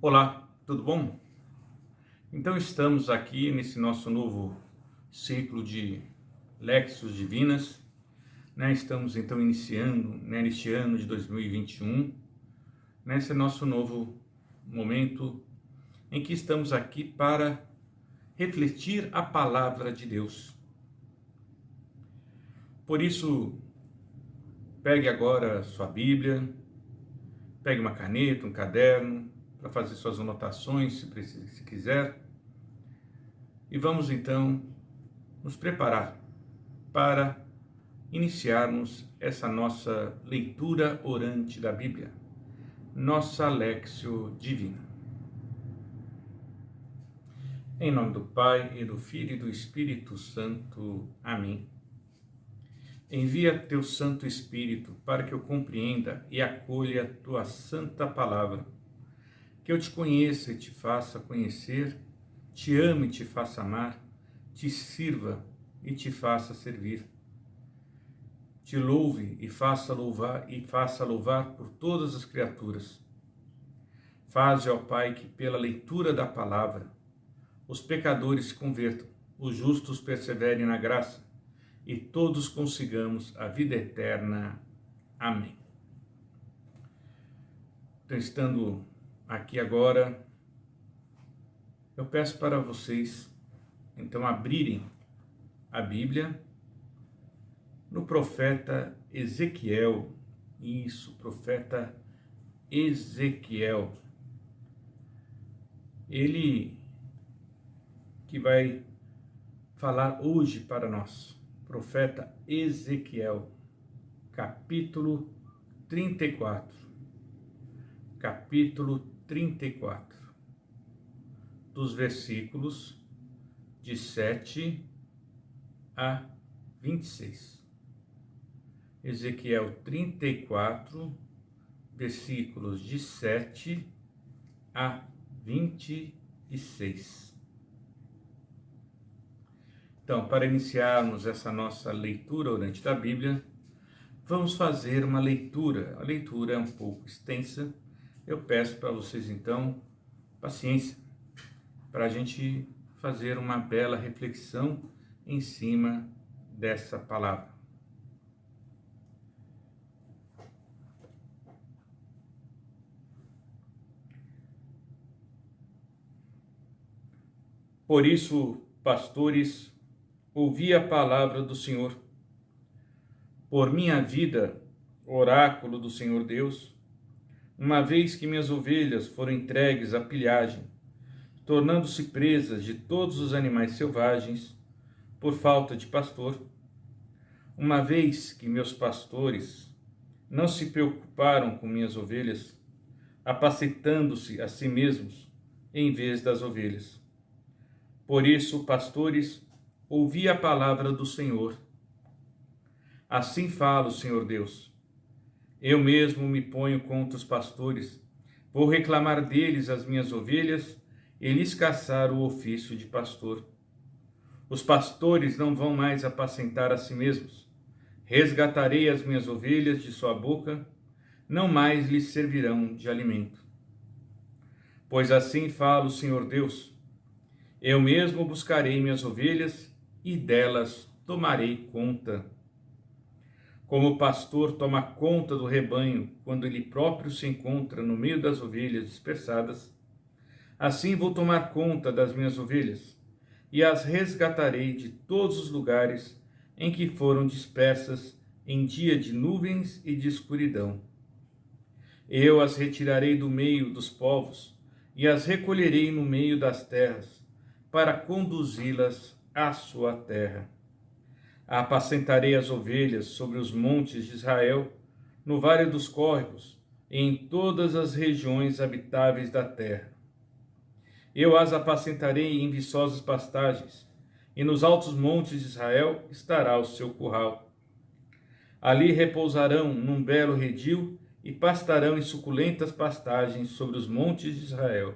Olá, tudo bom? Então estamos aqui nesse nosso novo ciclo de Léxios Divinas, né? Estamos então iniciando, né, neste ano de 2021, nesse nosso novo momento em que estamos aqui para refletir a palavra de Deus. Por isso, pegue agora sua Bíblia, pegue uma caneta, um caderno, para fazer suas anotações, se quiser, e vamos então nos preparar para iniciarmos essa nossa leitura orante da Bíblia, nossa Léxio Divina. Em nome do Pai, e do Filho e do Espírito Santo. Amém. Envia teu Santo Espírito para que eu compreenda e acolha a tua santa palavra, que eu te conheça e te faça conhecer, te ame e te faça amar, te sirva e te faça servir. Te louve e faça louvar por todas as criaturas. Faze, ó Pai, que pela leitura da palavra os pecadores se convertam, os justos perseverem na graça e todos consigamos a vida eterna. Amém. Então, estando aqui agora, eu peço para vocês, então, abrirem a Bíblia no profeta Ezequiel. Isso, profeta Ezequiel. Ele que vai falar hoje para nós. Profeta Ezequiel, capítulo 34. Capítulo 34. Dos versículos de 7 a 26. Ezequiel 34, versículos de 7 a 26. Então, para iniciarmos essa nossa leitura orante da Bíblia, vamos fazer uma leitura. A leitura é um pouco extensa. Eu peço para vocês, então, paciência, para a gente fazer uma bela reflexão em cima dessa palavra. Por isso, pastores, ouvi a palavra do Senhor. Por minha vida, oráculo do Senhor Deus, uma vez que minhas ovelhas foram entregues à pilhagem, tornando-se presas de todos os animais selvagens, por falta de pastor, uma vez que meus pastores não se preocuparam com minhas ovelhas, apacentando-se a si mesmos em vez das ovelhas. Por isso, pastores, ouvi a palavra do Senhor. Assim fala o Senhor Deus. Eu mesmo me ponho contra os pastores, vou reclamar deles as minhas ovelhas e lhes caçar o ofício de pastor. Os pastores não vão mais apacentar a si mesmos. Resgatarei as minhas ovelhas de sua boca, não mais lhes servirão de alimento. Pois assim fala o Senhor Deus. Eu mesmo buscarei minhas ovelhas e delas tomarei conta. Como o pastor toma conta do rebanho quando ele próprio se encontra no meio das ovelhas dispersadas, assim vou tomar conta das minhas ovelhas e as resgatarei de todos os lugares em que foram dispersas em dia de nuvens e de escuridão. Eu as retirarei do meio dos povos e as recolherei no meio das terras, para conduzi-las à sua terra. Apacentarei as ovelhas sobre os montes de Israel, no vale dos córregos, e em todas as regiões habitáveis da terra. Eu as apacentarei em viçosas pastagens, e nos altos montes de Israel estará o seu curral. Ali repousarão num belo redil e pastarão em suculentas pastagens sobre os montes de Israel.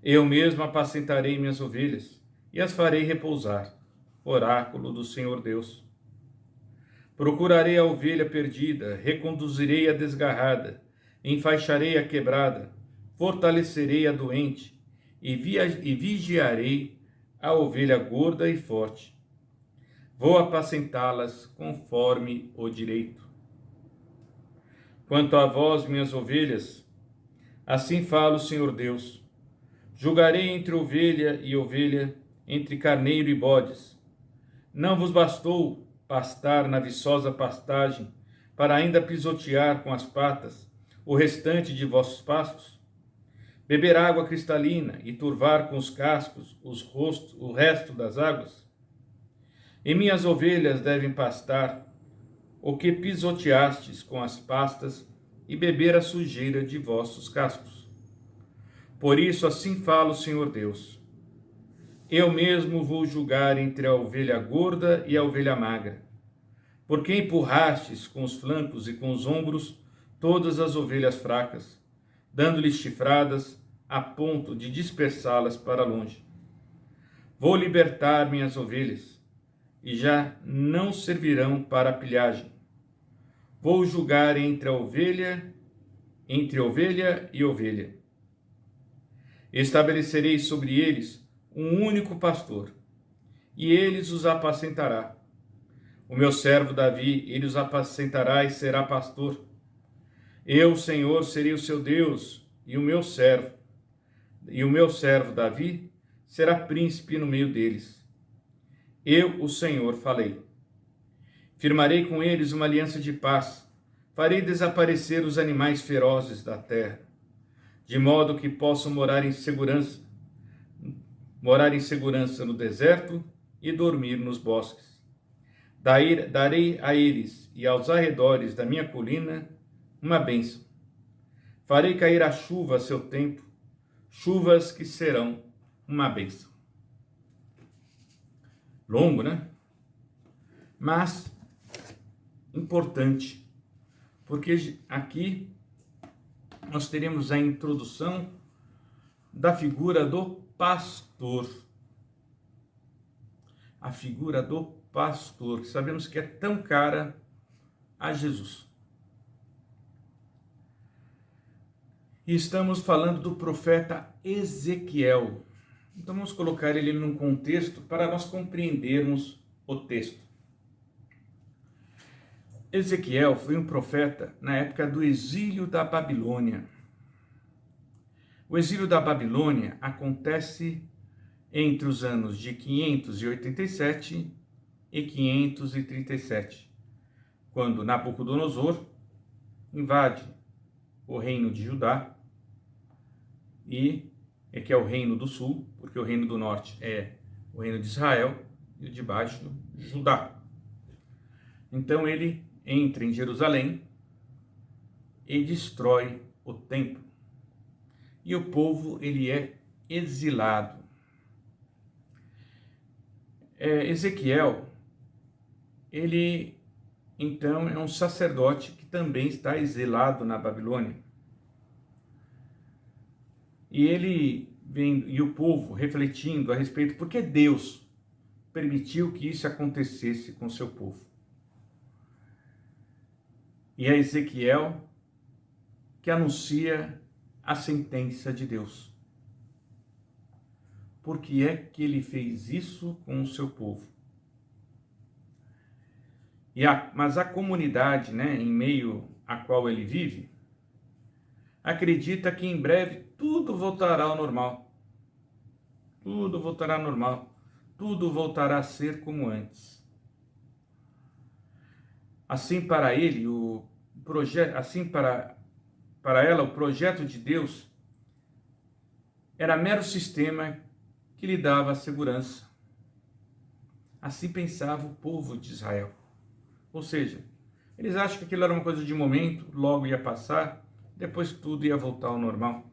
Eu mesmo apacentarei minhas ovelhas e as farei repousar. Oráculo do Senhor Deus. Procurarei a ovelha perdida, reconduzirei a desgarrada, enfaixarei a quebrada, fortalecerei a doente e vigiarei a ovelha gorda e forte. Vou apacentá-las conforme o direito. Quanto a vós, minhas ovelhas, assim fala o Senhor Deus: julgarei entre ovelha e ovelha, entre carneiro e bodes. Não vos bastou pastar na viçosa pastagem, para ainda pisotear com as patas o restante de vossos pastos? Beber água cristalina e turvar com os cascos o resto das águas? E minhas ovelhas devem pastar o que pisoteastes com as pastas e beber a sujeira de vossos cascos. Por isso assim fala o Senhor Deus: eu mesmo vou julgar entre a ovelha gorda e a ovelha magra, porque empurrastes com os flancos e com os ombros todas as ovelhas fracas, dando-lhes chifradas a ponto de dispersá-las para longe. Vou libertar minhas ovelhas, e já não servirão para a pilhagem. Vou julgar entre ovelha e ovelha. Estabelecerei sobre eles um único pastor, e ele os apacentará. O meu servo Davi, ele os apacentará e será pastor. Eu, Senhor, serei o seu Deus, e o meu servo Davi será príncipe no meio deles. Eu, o Senhor, falei. Firmarei com eles uma aliança de paz, farei desaparecer os animais ferozes da terra, de modo que possam morar em segurança no deserto e dormir nos bosques. Darei a eles e aos arredores da minha colina uma bênção. Farei cair a chuva a seu tempo, chuvas que serão uma bênção. Longo, né? Mas importante, porque aqui nós teremos a introdução da figura do pastor. A figura do pastor, que sabemos que é tão cara a Jesus. E estamos falando do profeta Ezequiel. Então vamos colocar ele num contexto para nós compreendermos o texto. Ezequiel foi um profeta na época do exílio da Babilônia. O exílio da Babilônia acontece entre os anos de 587 e 537, quando Nabucodonosor invade o reino de Judá, que é o reino do sul, porque o reino do norte é o reino de Israel e o de baixo, Judá. Então ele entra em Jerusalém e destrói o templo. E o povo, ele é exilado. Ezequiel, ele então é um sacerdote que também está exilado na Babilônia. E ele vem, e o povo refletindo a respeito, por que Deus permitiu que isso acontecesse com o seu povo. E é Ezequiel que anuncia a sentença de Deus. Por que é que ele fez isso com o seu povo? Mas a comunidade, em meio à qual ele vive, acredita que em breve tudo voltará ao normal. Tudo voltará ao normal. Tudo voltará a ser como antes. Assim para ele, para ela, o projeto de Deus era mero sistema que lhe dava segurança. Assim pensava o povo de Israel. Ou seja, eles acham que aquilo era uma coisa de momento, logo ia passar, depois tudo ia voltar ao normal.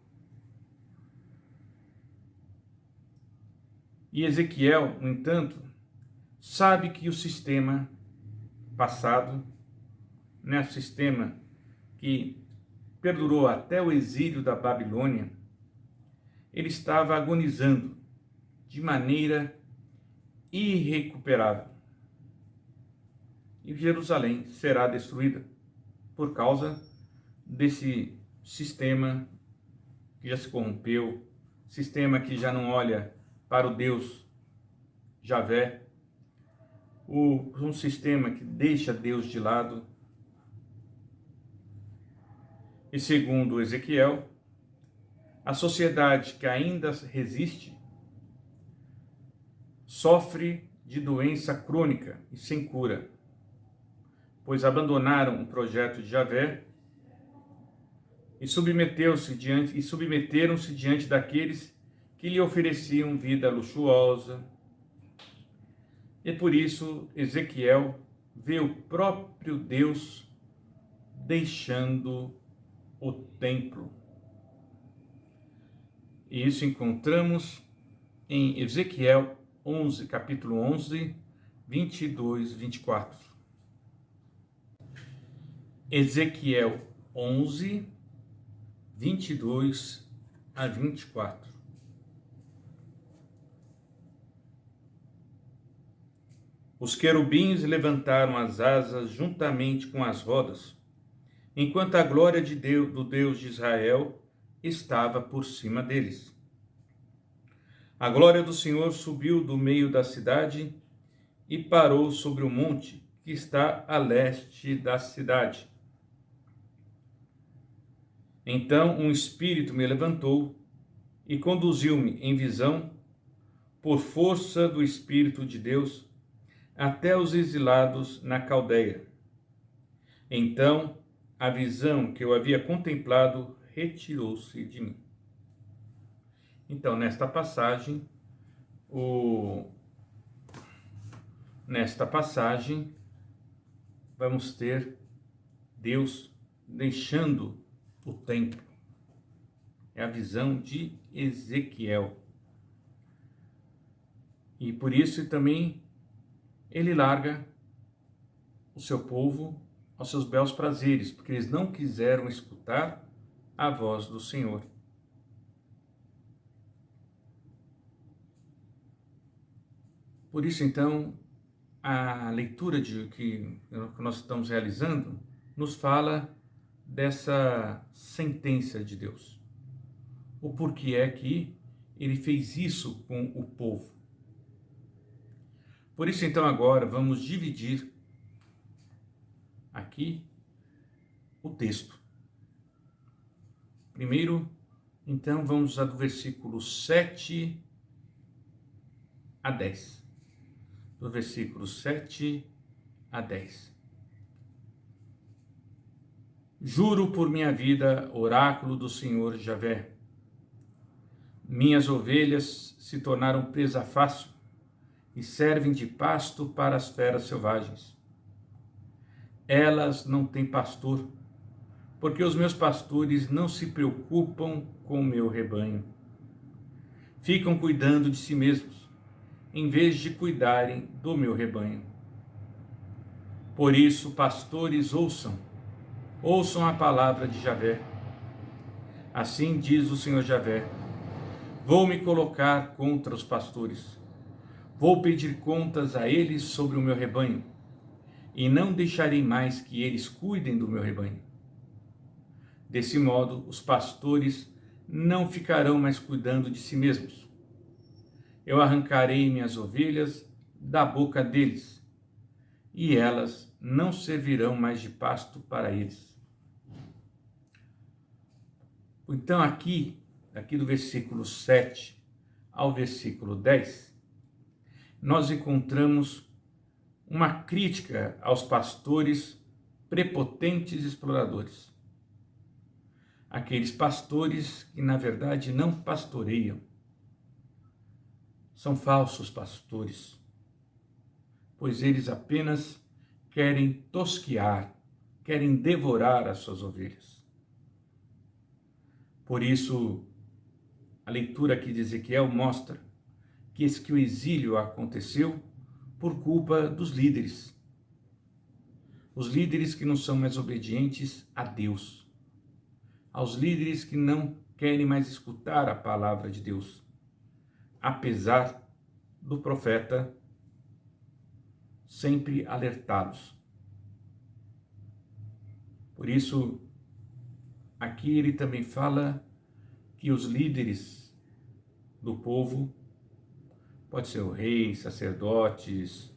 E Ezequiel, no entanto, sabe que o sistema passado, o sistema que perdurou até o exílio da Babilônia, ele estava agonizando de maneira irrecuperável. E Jerusalém será destruída por causa desse sistema que já se corrompeu, sistema que já não olha para o Deus Javé, um sistema que deixa Deus de lado. E segundo Ezequiel, a sociedade que ainda resiste sofre de doença crônica e sem cura, pois abandonaram o projeto de Javé e submeteram-se diante daqueles que lhe ofereciam vida luxuosa. E por isso Ezequiel vê o próprio Deus deixando o templo. E isso encontramos em Ezequiel 11, capítulo 11, 22, 24. Ezequiel 11, 22 a 24. Os querubins levantaram as asas juntamente com as rodas, enquanto a glória de Deus, do Deus de Israel estava por cima deles. A glória do Senhor subiu do meio da cidade e parou sobre o monte que está a leste da cidade. Então um espírito me levantou e conduziu-me em visão, por força do Espírito de Deus, até os exilados na Caldeia. Então a visão que eu havia contemplado retirou-se de mim. Então, nesta passagem, vamos ter Deus deixando o templo. É a visão de Ezequiel. E por isso também ele larga o seu povo aos seus belos prazeres, porque eles não quiseram escutar a voz do Senhor. Por isso, então, a leitura que nós estamos realizando nos fala dessa sentença de Deus. O porquê é que ele fez isso com o povo. Por isso, então, agora vamos dividir aqui o texto. Primeiro, então, vamos do versículo 7 a 10. Do versículo 7 a 10. Juro por minha vida, oráculo do Senhor Javé, minhas ovelhas se tornaram presa fácil e servem de pasto para as feras selvagens. Elas não têm pastor, porque os meus pastores não se preocupam com o meu rebanho. Ficam cuidando de si mesmos, em vez de cuidarem do meu rebanho. Por isso, pastores, ouçam a palavra de Javé. Assim diz o Senhor Javé: vou me colocar contra os pastores, vou pedir contas a eles sobre o meu rebanho, e não deixarei mais que eles cuidem do meu rebanho. Desse modo, os pastores não ficarão mais cuidando de si mesmos. Eu arrancarei minhas ovelhas da boca deles, e elas não servirão mais de pasto para eles. Então aqui do versículo 7 ao versículo 10, nós encontramos uma crítica aos pastores prepotentes e exploradores. Aqueles pastores que, na verdade, não pastoreiam. São falsos pastores, pois eles apenas querem tosquear, querem devorar as suas ovelhas. Por isso, a leitura aqui de Ezequiel mostra que o exílio aconteceu por culpa dos líderes. Os líderes que não são mais obedientes a Deus. Aos líderes que não querem mais escutar a palavra de Deus, apesar do profeta sempre alertá-los. Por isso, aqui ele também fala que os líderes do povo, pode ser o rei, sacerdotes,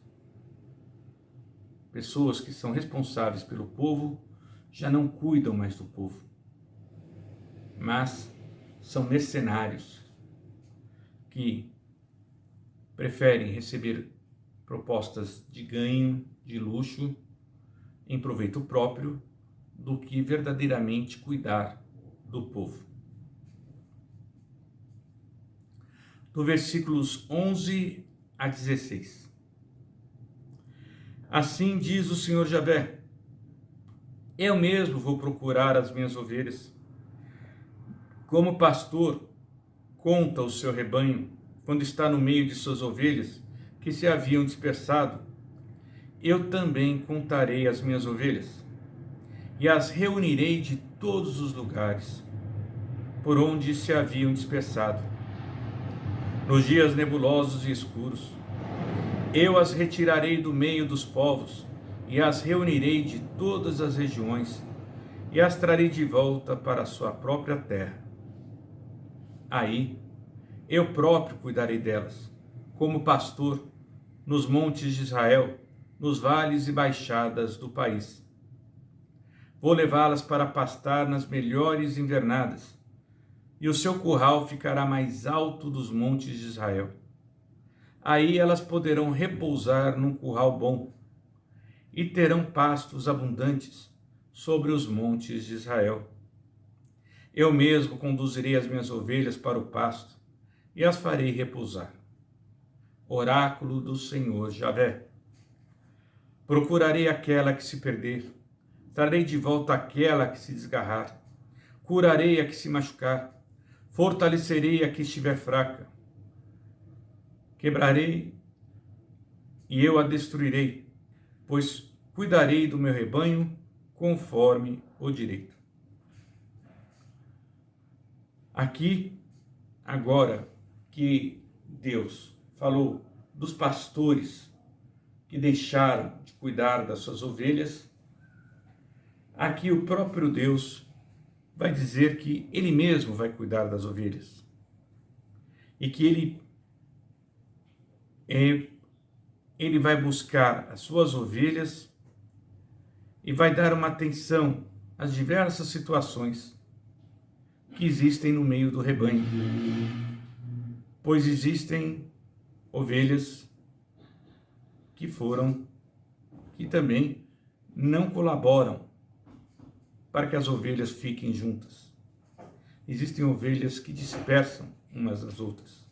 pessoas que são responsáveis pelo povo, já não cuidam mais do povo, mas são mercenários que preferem receber propostas de ganho, de luxo, em proveito próprio, do que verdadeiramente cuidar do povo. Do versículos 11 a 16. Assim diz o Senhor Jahvé: eu mesmo vou procurar as minhas ovelhas. Como pastor conta o seu rebanho quando está no meio de suas ovelhas que se haviam dispersado, eu também contarei as minhas ovelhas e as reunirei de todos os lugares por onde se haviam dispersado. Nos dias nebulosos e escuros, eu as retirarei do meio dos povos e as reunirei de todas as regiões e as trarei de volta para a sua própria terra. Aí eu próprio cuidarei delas, como pastor, nos montes de Israel, nos vales e baixadas do país. Vou levá-las para pastar nas melhores invernadas, e o seu curral ficará mais alto dos montes de Israel. Aí elas poderão repousar num curral bom, e terão pastos abundantes sobre os montes de Israel. Eu mesmo conduzirei as minhas ovelhas para o pasto, e as farei repousar. Oráculo do Senhor Jahvé. Procurarei aquela que se perder, trarei de volta aquela que se desgarrar, curarei a que se machucar, fortalecerei a que estiver fraca, quebrarei e eu a destruirei, pois cuidarei do meu rebanho conforme o direito. Aqui, agora que Deus falou dos pastores que deixaram de cuidar das suas ovelhas, aqui o próprio Deus vai dizer que Ele mesmo vai cuidar das ovelhas e que Ele vai buscar as suas ovelhas e vai dar uma atenção às diversas situações que existem no meio do rebanho, pois existem ovelhas que também não colaboram para que as ovelhas fiquem juntas. Existem ovelhas que dispersam umas das outras.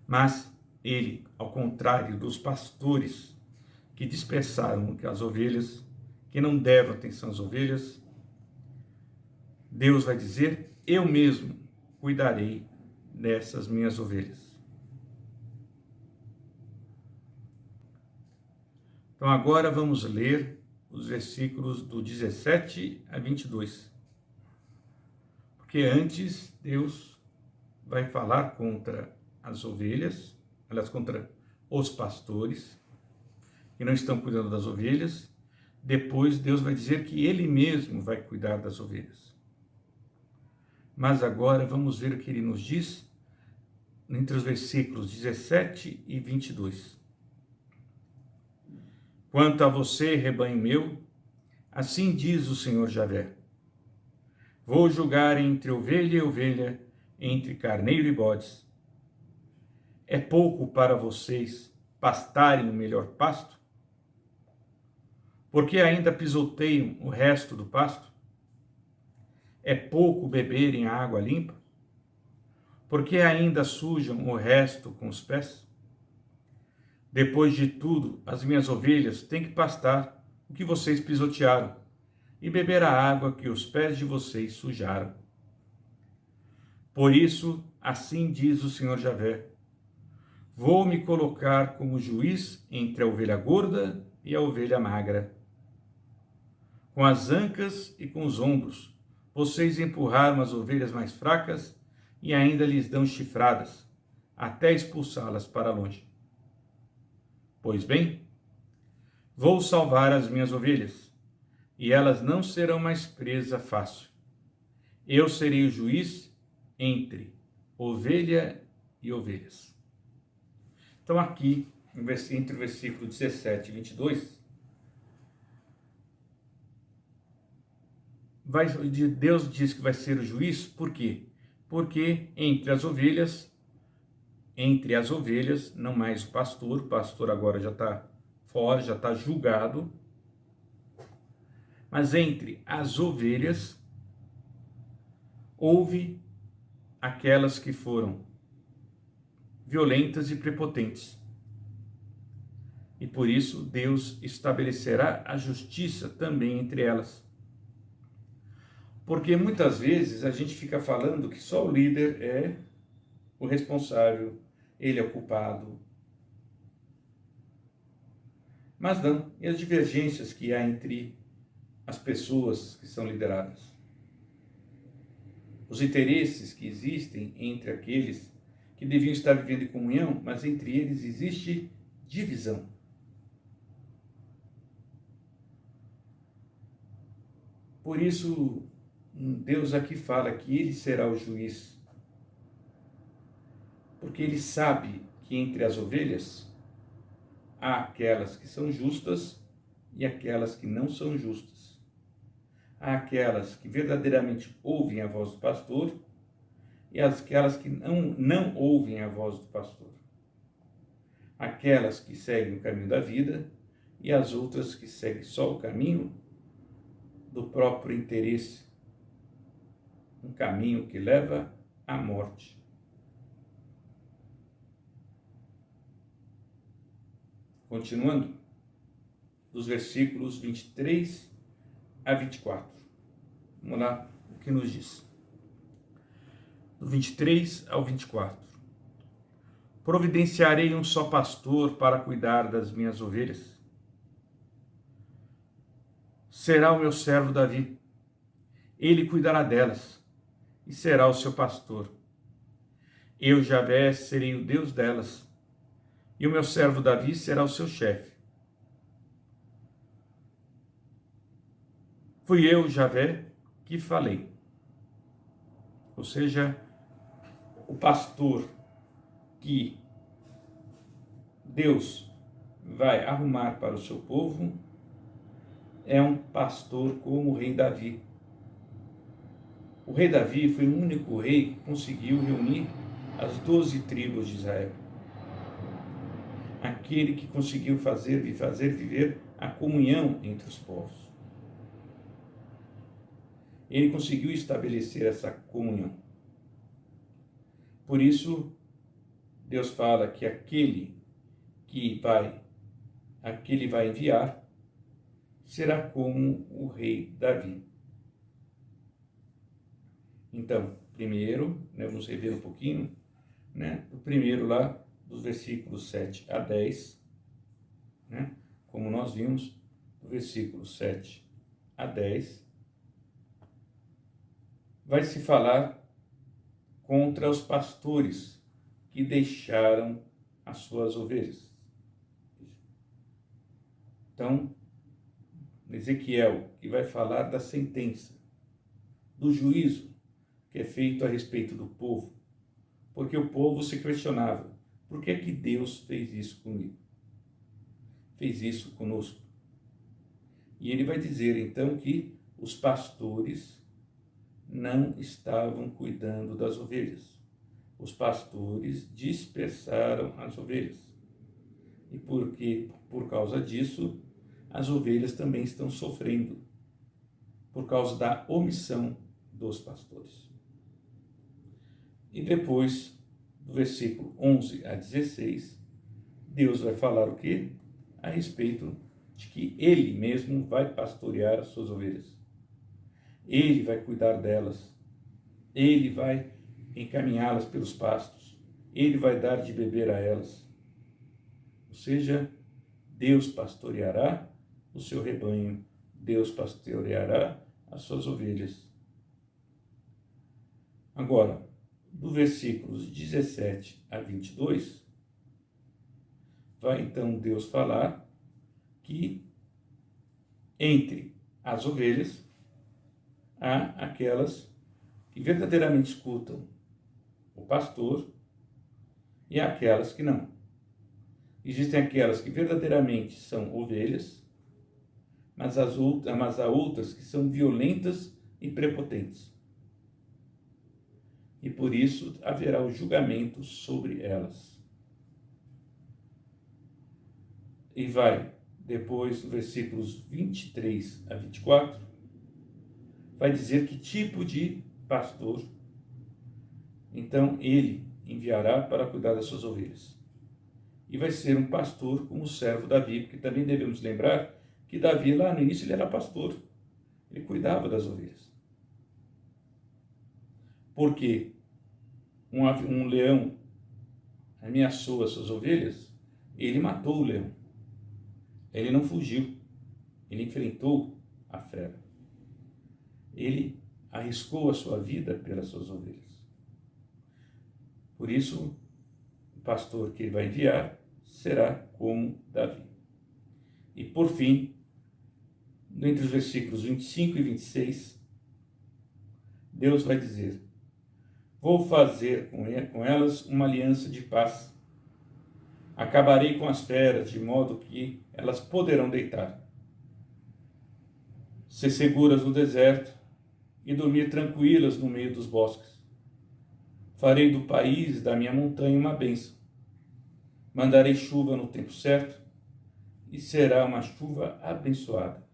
Mas ele, ao contrário dos pastores que dispersaram as ovelhas, que não deram atenção às ovelhas, Deus vai dizer: eu mesmo cuidarei dessas minhas ovelhas. Então agora vamos ler os versículos do 17 a 22. Porque antes Deus vai falar contra as ovelhas, aliás, contra os pastores que não estão cuidando das ovelhas. Depois Deus vai dizer que Ele mesmo vai cuidar das ovelhas. Mas agora vamos ver o que Ele nos diz entre os versículos 17 e 22. Quanto a você, rebanho meu, assim diz o Senhor Jahvé: vou julgar entre ovelha e ovelha, entre carneiro e bodes. É pouco para vocês pastarem o melhor pasto? Porque ainda pisoteiam o resto do pasto? É pouco beberem a água limpa? Porque ainda sujam o resto com os pés? Depois de tudo, as minhas ovelhas têm que pastar o que vocês pisotearam e beber a água que os pés de vocês sujaram. Por isso, assim diz o Senhor Jahvé: vou me colocar como juiz entre a ovelha gorda e a ovelha magra. Com as ancas e com os ombros, vocês empurraram as ovelhas mais fracas e ainda lhes dão chifradas, até expulsá-las para longe. Pois bem, vou salvar as minhas ovelhas, e elas não serão mais presa fácil. Eu serei o juiz entre ovelha e ovelhas. Então aqui, entre o versículo 17 e 22, Deus diz que vai ser o juiz, por quê? Porque entre as ovelhas, não mais o pastor agora já está fora, já está julgado, mas entre as ovelhas, houve aquelas que foram violentas e prepotentes. E por isso Deus estabelecerá a justiça também entre elas. Porque muitas vezes a gente fica falando que só o líder é o responsável, ele é o culpado. Mas não, e as divergências que há entre as pessoas que são lideradas? Os interesses que existem entre aqueles que deviam estar vivendo em comunhão, mas entre eles existe divisão. Por isso, Deus aqui fala que ele será o juiz, porque ele sabe que entre as ovelhas há aquelas que são justas e aquelas que não são justas. Há aquelas que verdadeiramente ouvem a voz do pastor e aquelas que não ouvem a voz do pastor. Aquelas que seguem o caminho da vida e as outras que seguem só o caminho do próprio interesse, um caminho que leva à morte. Continuando, dos versículos 23 a 24. Vamos lá, o que nos diz. Do 23 ao 24. Providenciarei um só pastor para cuidar das minhas ovelhas. Será o meu servo Davi. Ele cuidará delas e será o seu pastor. Eu, Javé, serei o Deus delas, e o meu servo Davi será o seu chefe. Fui eu, Javé, que falei. Ou seja, o pastor que Deus vai arrumar para o seu povo é um pastor como o rei Davi. O rei Davi foi o único rei que conseguiu reunir as 12 tribos de Israel. Aquele que conseguiu fazer viver a comunhão entre os povos. Ele conseguiu estabelecer essa comunhão. Por isso, Deus fala que aquele vai enviar será como o rei Davi. Então, primeiro, vamos rever um pouquinho, o primeiro lá, dos versículos 7 a 10, como nós vimos, do versículo 7 a 10, vai se falar contra os pastores que deixaram as suas ovelhas. Então, Ezequiel, que vai falar da sentença, do juízo que é feito a respeito do povo, porque o povo se questionava, por que é que Deus fez isso comigo? Fez isso conosco? E ele vai dizer então que os pastores não estavam cuidando das ovelhas. Os pastores dispersaram as ovelhas. E por causa disso, as ovelhas também estão sofrendo, por causa da omissão dos pastores. E depois, do versículo 11 a 16, Deus vai falar o quê? A respeito de que Ele mesmo vai pastorear as suas ovelhas. Ele vai cuidar delas. Ele vai encaminhá-las pelos pastos. Ele vai dar de beber a elas. Ou seja, Deus pastoreará o seu rebanho. Deus pastoreará as suas ovelhas. Agora, do versículos 17 a 22, vai então Deus falar que entre as ovelhas há aquelas que verdadeiramente escutam o pastor, e aquelas que não. Existem aquelas que verdadeiramente são ovelhas, mas há outras que são violentas e prepotentes. E por isso haverá o julgamento sobre elas. E vai, depois, versículos 23 a 24, vai dizer que tipo de pastor, então, ele enviará para cuidar das suas ovelhas. E vai ser um pastor como o servo Davi, porque também devemos lembrar que Davi, lá no início, ele era pastor. Ele cuidava das ovelhas. Porque um leão ameaçou as suas ovelhas, ele matou o leão. Ele não fugiu. Ele enfrentou a fera. Ele arriscou a sua vida pelas suas ovelhas. Por isso, o pastor que ele vai enviar será como Davi. E por fim, entre os versículos 25 e 26, Deus vai dizer: vou fazer com elas uma aliança de paz. Acabarei com as feras, de modo que elas poderão deitar, ser seguras no deserto e dormir tranquilas no meio dos bosques. Farei do país da minha montanha uma bênção. Mandarei chuva no tempo certo e será uma chuva abençoada.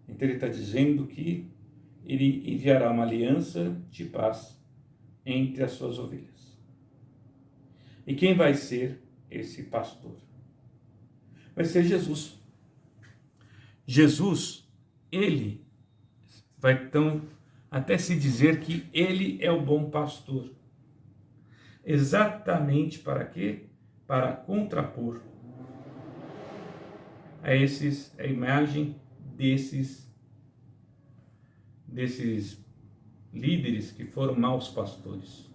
Então ele está dizendo que ele enviará uma aliança de paz entre as suas ovelhas. E quem vai ser esse pastor? Vai ser Jesus. Jesus, ele vai então até se dizer que ele é o bom pastor. Exatamente para quê? Para contrapor a imagem desses líderes que foram maus pastores.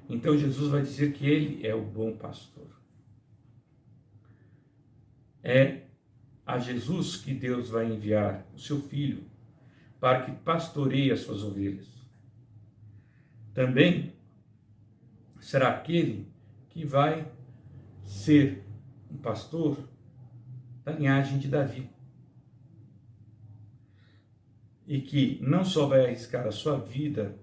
Então Jesus vai dizer que ele é o bom pastor. É a Jesus que Deus vai enviar o seu Filho para que pastoreie as suas ovelhas. Também será aquele que vai ser um pastor da linhagem de Davi. E que não só vai arriscar a sua vida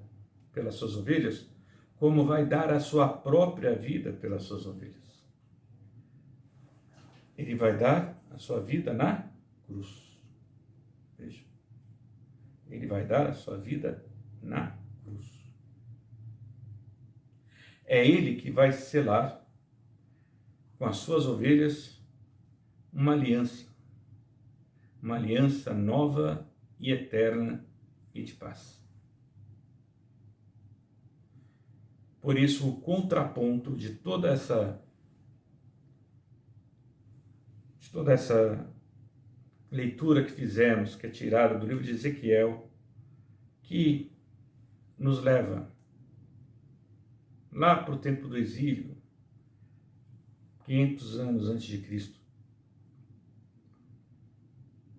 pelas suas ovelhas, como vai dar a sua própria vida pelas suas ovelhas. Ele vai dar a sua vida na cruz. Veja. Ele vai dar a sua vida na cruz. É ele que vai selar com as suas ovelhas uma aliança nova e eterna e de paz. Por isso, o contraponto de toda essa leitura que fizemos, que é tirada do livro de Ezequiel, que nos leva lá para o tempo do exílio, 500 anos antes de Cristo.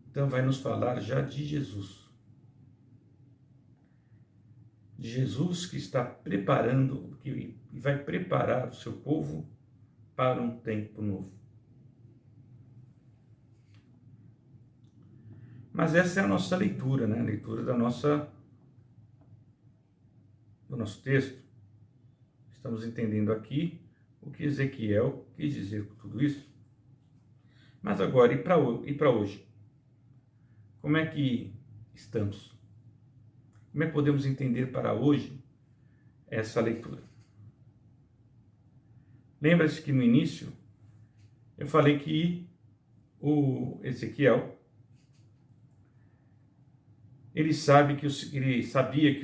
Então vai nos falar já de Jesus. De Jesus que está preparando, que vai preparar o seu povo para um tempo novo. Mas essa é a nossa leitura, né? A leitura do nosso texto. Estamos entendendo aqui o que Ezequiel quis dizer com tudo isso. Mas agora, e para hoje? Como é que estamos? Como é que podemos entender para hoje essa leitura? Lembra-se que no início eu falei que o Ezequiel ele sabia que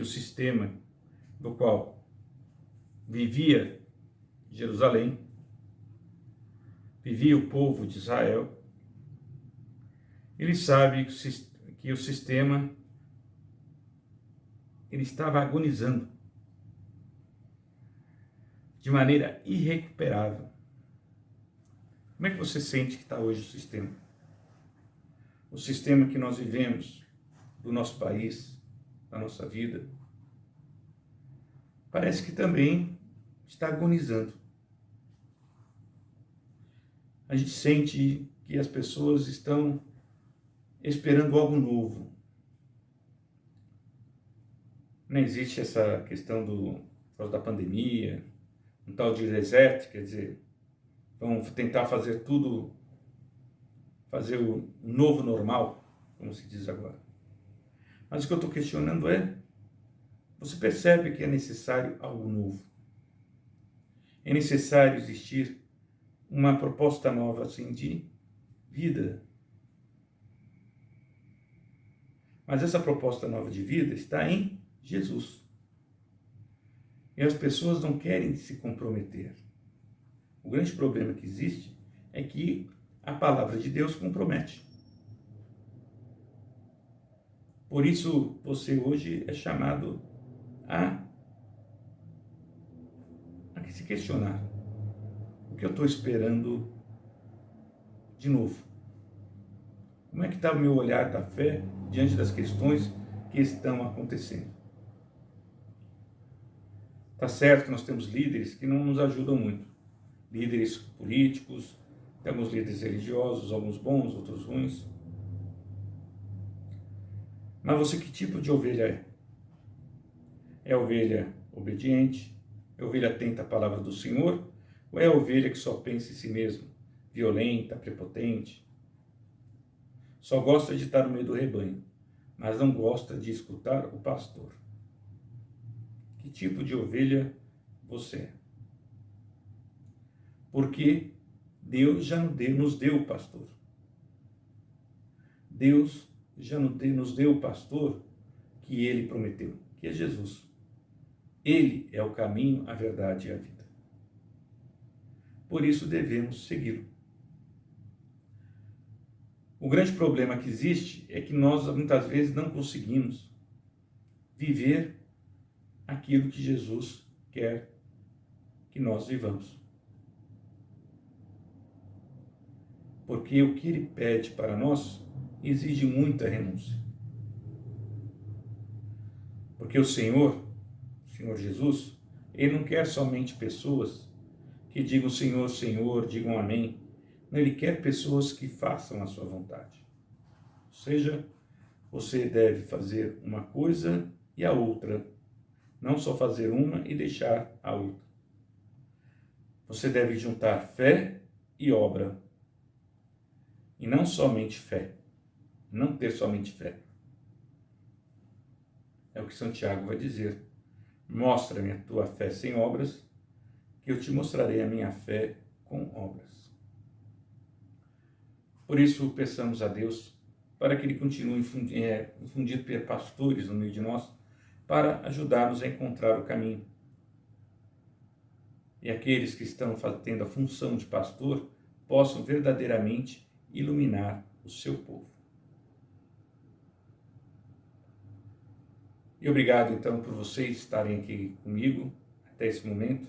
o sistema do qual vivia Jerusalém, vivia o povo de Israel, ele sabe que o sistema ele estava agonizando de maneira irrecuperável. Como é que você sente que está hoje o sistema? O sistema que nós vivemos, do nosso país, da nossa vida. parece que também está agonizando. A gente sente que as pessoas estão esperando algo novo. Não existe essa questão por causa da pandemia, um tal de reset, quer dizer, vão tentar fazer tudo, fazer o novo normal, como se diz agora. Mas o que eu estou questionando é, você percebe que é necessário algo novo. É necessário existir uma proposta nova, assim, de vida. Mas essa proposta nova de vida está em Jesus. E as pessoas não querem se comprometer. O grande problema que existe é que a palavra de Deus compromete. Por isso, você hoje é chamado a se questionar. O que eu estou esperando de novo? Como é que está o meu olhar da fé diante das questões que estão acontecendo? Tá certo que nós temos líderes que não nos ajudam muito. Líderes políticos, temos líderes religiosos, alguns bons, outros ruins. Mas você, que tipo de ovelha é? É a ovelha obediente? É a ovelha atenta à palavra do Senhor? Ou é a ovelha que só pensa em si mesma, violenta, prepotente? Só gosta de estar no meio do rebanho, mas não gosta de escutar o pastor. Que tipo de ovelha você é? Porque Deus já nos deu o pastor. Deus já nos deu o pastor que ele prometeu, que é Jesus. Ele é o caminho, a verdade e a vida. Por isso devemos segui-lo. O grande problema que existe é que nós muitas vezes não conseguimos viver aquilo que Jesus quer que nós vivamos. Porque o que ele pede para nós exige muita renúncia. Porque o Senhor Jesus, ele não quer somente pessoas que digam Senhor, Senhor, digam amém. Não, ele quer pessoas que façam a sua vontade. Ou seja, você deve fazer uma coisa e a outra. Não só fazer uma e deixar a outra. Você deve juntar fé e obra. E não somente fé. Não ter somente fé. É o que Santiago vai dizer. Mostra-me a tua fé sem obras, que eu te mostrarei a minha fé com obras. Por isso, peçamos a Deus para que Ele continue infundir pastores no meio de nós, para ajudar-nos a encontrar o caminho. E aqueles que estão tendo a função de pastor possam verdadeiramente iluminar o seu povo. E obrigado, então, por vocês estarem aqui comigo até esse momento.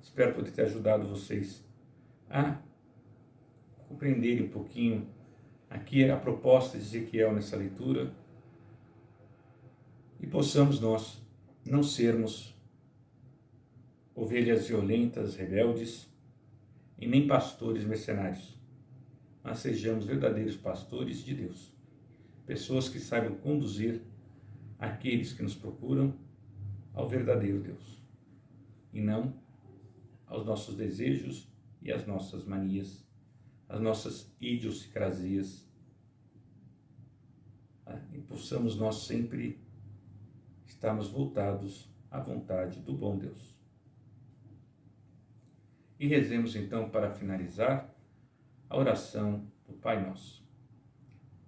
Espero poder ter ajudado vocês a compreenderem um pouquinho aqui a proposta de Ezequiel nessa leitura e possamos nós não sermos ovelhas violentas, rebeldes e nem pastores mercenários, mas sejamos verdadeiros pastores de Deus, pessoas que saibam conduzir aqueles que nos procuram ao verdadeiro Deus e não aos nossos desejos e às nossas manias, às nossas idiosincrasias. E possamos nós sempre estarmos voltados à vontade do bom Deus. E rezemos então, para finalizar, a oração do Pai Nosso.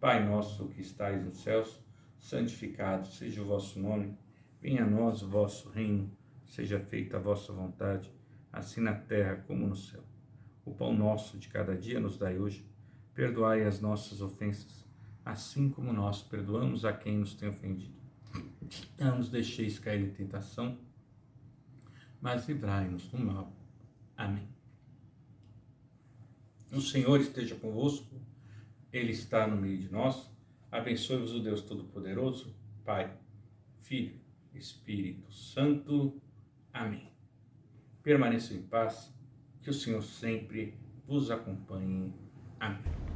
Pai nosso que estais nos céus, santificado seja o vosso nome, venha a nós o vosso reino, seja feita a vossa vontade, assim na terra como no céu. O pão nosso de cada dia nos dai hoje, perdoai as nossas ofensas, assim como nós perdoamos a quem nos tem ofendido. Não nos deixeis cair em tentação, mas livrai-nos do mal. Amém. O Senhor esteja convosco, Ele está no meio de nós. Abençoe-vos o Deus Todo-Poderoso, Pai, Filho, Espírito Santo. Amém. Permaneçam em paz, que o Senhor sempre vos acompanhe. Amém.